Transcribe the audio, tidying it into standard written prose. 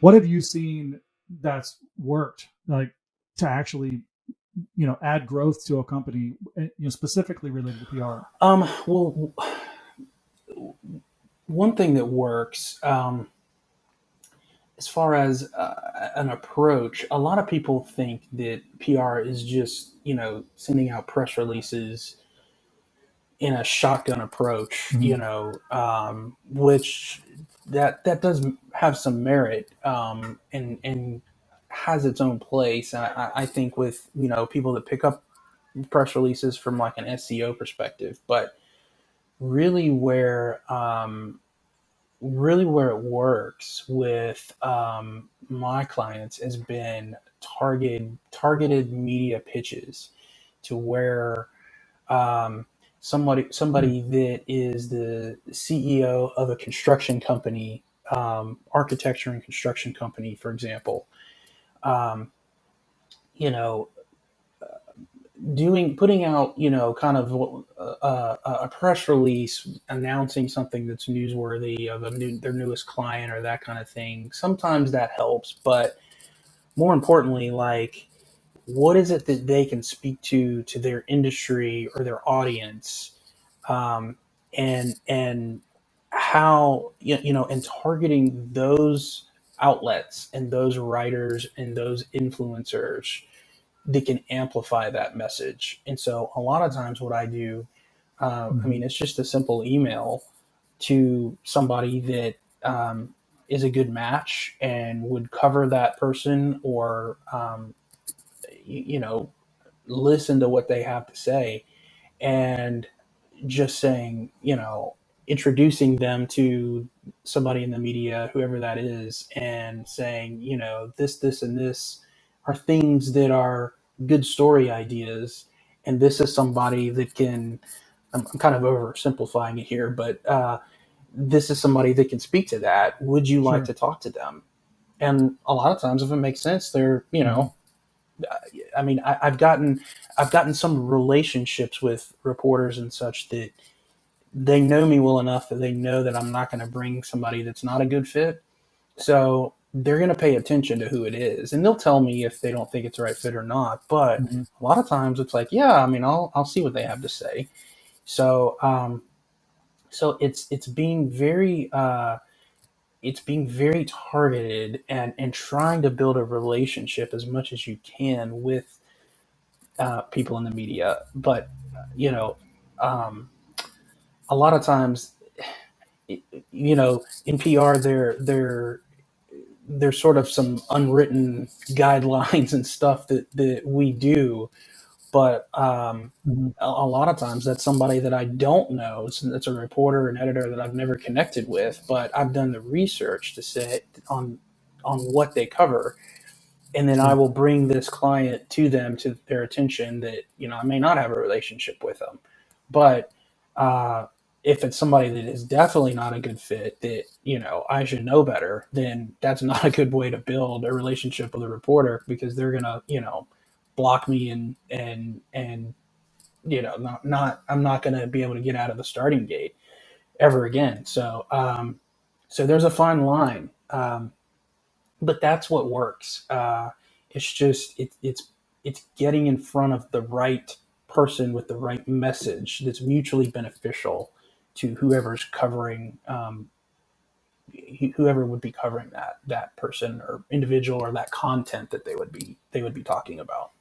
What have you seen that's worked, like to actually, add growth to a company, specifically related to PR? Well, one thing that works, as far as an approach, a lot of people think that PR is just, sending out press releases in a shotgun approach, Mm-hmm. which that does have some merit, and has its own place. And I think with, people that pick up press releases from like an SEO perspective, but really where it works with my clients has been targeted media pitches, to where somebody that is the CEO of a construction company, architecture and construction company, for example, um, you know, putting out, kind of a press release announcing something that's newsworthy of their newest client or that kind of thing. Sometimes that helps, but more importantly, like, what is it that they can speak to their industry or their audience, um, and how, and targeting those outlets and those writers and those influencers that can amplify that message. And so a lot of times what I do, I Mm-hmm. mean, it's just a simple email to somebody that, is a good match and would cover that person, or, you know, listen to what they have to say, and just saying, introducing them to somebody in the media, whoever that is, and saying, this, and this are things that are good story ideas. And this is somebody that can, I'm kind of oversimplifying it here, but this is somebody that can speak to that. Would you like Sure. to talk to them? And a lot of times, if it makes sense, they're, Mm-hmm. I mean, I've gotten some relationships with reporters and such, that they know me well enough that they know that I'm not going to bring somebody that's not a good fit. So they're going to pay attention to who it is, and they'll tell me if they don't think it's the right fit or not. But Mm-hmm. a lot of times it's like, yeah, I mean, I'll see what they have to say. So, it's being very, targeted, and trying to build a relationship as much as you can with people in the media. But, you know, um, a lot of times, in PR, there's sort of some unwritten guidelines and stuff that we do, but Mm-hmm. a lot of times that's somebody that I don't know. That's a reporter, an editor that I've never connected with, but I've done the research to say on what they cover, and then I Sure. will bring this client to them, to their attention, that, I may not have a relationship with them, but uh, if it's somebody that is definitely not a good fit, that, I should know better, then that's not a good way to build a relationship with a reporter, because they're gonna, block me, and not I'm not gonna be able to get out of the starting gate ever again. So there's a fine line. But that's what works. It's just it's getting in front of the right person with the right message that's mutually beneficial to whoever's covering, whoever would be covering that person or individual, or that content that they would be talking about.